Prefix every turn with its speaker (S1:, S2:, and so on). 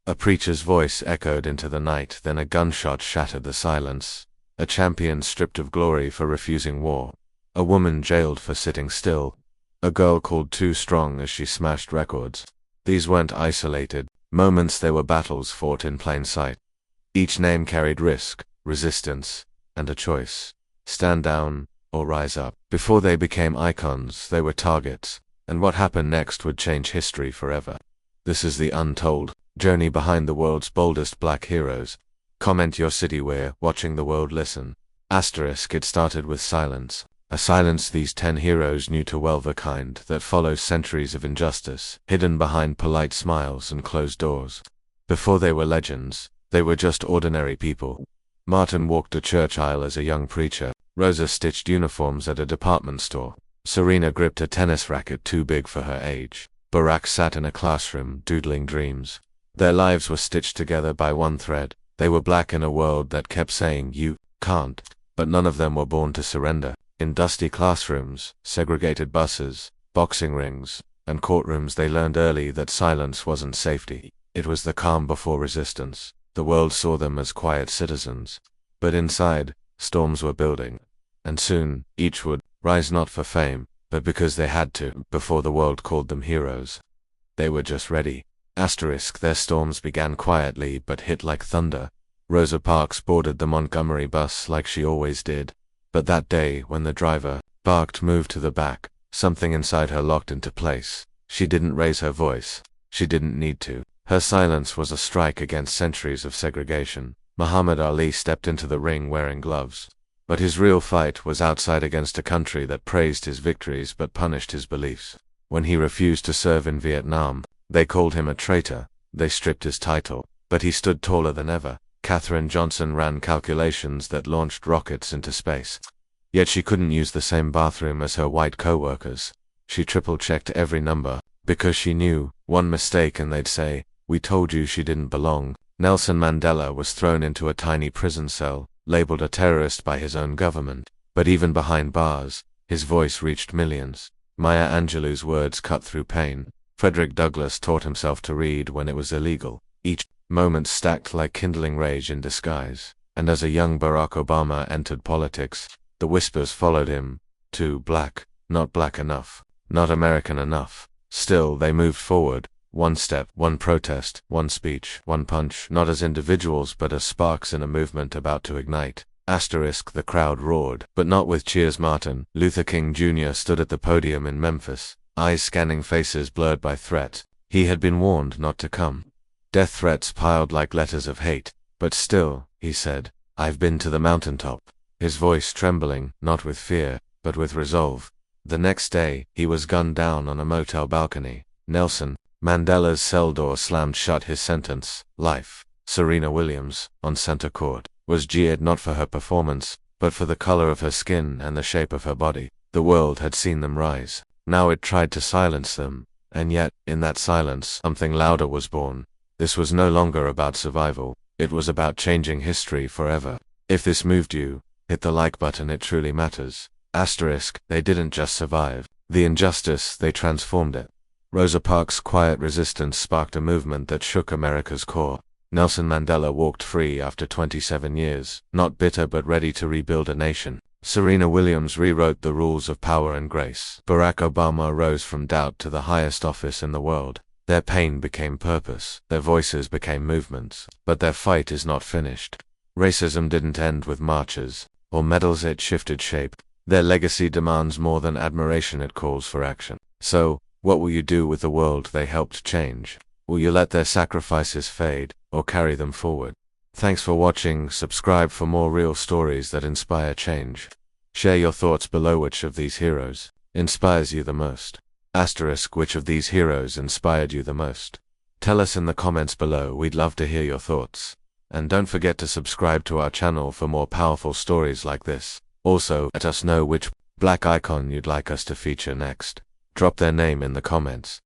S1: A preacher's voice echoed into the night, then a gunshot shattered the silence. A champion stripped of glory for refusing war. A woman jailed for sitting still. A girl called too strong as she smashed records. These weren't isolated moments, they were battles fought in plain sight. Each name carried risk, resistance, and a choice. Stand down or rise up. Before they became icons, they were targets, and what happened next would change history forever. This is the untold journey behind the world's boldest black heroes. Comment your city where, watching the world listen. It started with silence. A silence these 10 heroes knew too well, the kind that follows centuries of injustice, hidden behind polite smiles and closed doors. Before they were legends, they were just ordinary people. Martin walked a church aisle as a young preacher. Rosa stitched uniforms at a department store. Serena gripped a tennis racket too big for her age. Barack sat in a classroom, doodling dreams. Their lives were stitched together by one thread. They were black in a world that kept saying, "You can't." But none of them were born to surrender. In dusty classrooms, segregated buses, boxing rings, and courtrooms, they learned early that silence wasn't safety. It was the calm before resistance. The world saw them as quiet citizens. But inside, storms were building. And soon, each would rise not for fame, but because they had to, before the world called them heroes. They were just ready. Their storms began quietly but hit like thunder. Rosa Parks boarded the Montgomery bus like she always did. But that day, when the driver moved to the back, something inside her locked into place. She didn't raise her voice. She didn't need to. Her silence was a strike against centuries of segregation. Muhammad Ali stepped into the ring wearing gloves. But his real fight was outside, against a country that praised his victories but punished his beliefs. When he refused to serve in Vietnam, they called him a traitor. They stripped his title. But he stood taller than ever. Katherine Johnson ran calculations that launched rockets into space. Yet she couldn't use the same bathroom as her white co-workers. She triple-checked every number, because she knew, one mistake and they'd say, "We told you she didn't belong." Nelson Mandela was thrown into a tiny prison cell, labeled a terrorist by his own government. But even behind bars, his voice reached millions. Maya Angelou's words cut through pain. Frederick Douglass taught himself to read when it was illegal. Each moment stacked like kindling rage in disguise. And as a young Barack Obama entered politics, the whispers followed him. Too black, not black enough, not American enough. Still, they moved forward. One step, one protest, one speech, one punch, not as individuals but as sparks in a movement about to ignite. The crowd roared, but not with cheers. Martin Luther King Jr. stood at the podium in Memphis, eyes scanning faces blurred by threat. He had been warned not to come. Death threats piled like letters of hate. But still, he said, "I've been to the mountaintop." His voice trembling, not with fear, but with resolve. The next day, he was gunned down on a motel balcony. Nelson Mandela's cell door slammed shut. His sentence, life. Serena Williams, on center court, was jeered not for her performance, but for the color of her skin and the shape of her body. The world had seen them rise. Now it tried to silence them. And yet, in that silence, something louder was born. This was no longer about survival. It was about changing history forever. If this moved you, hit the like button, it truly matters. They didn't just survive the injustice, they transformed it. Rosa Parks' quiet resistance sparked a movement that shook America's core. Nelson Mandela walked free after 27 years, not bitter but ready to rebuild a nation. Serena Williams rewrote the rules of power and grace. Barack Obama rose from doubt to the highest office in the world. Their pain became purpose, their voices became movements. But their fight is not finished. Racism didn't end with marches or medals, it shifted shape. Their legacy demands more than admiration, it calls for action. So, what will you do with the world they helped change? Will you let their sacrifices fade, or carry them forward? Thanks for watching. Subscribe for more real stories that inspire change. Share your thoughts below. Which of these heroes inspires you the most? Which of these heroes inspired you the most? Tell us in the comments below. We'd love to hear your thoughts. And don't forget to subscribe to our channel for more powerful stories like this. Also, let us know which black icon you'd like us to feature next. Drop their name in the comments.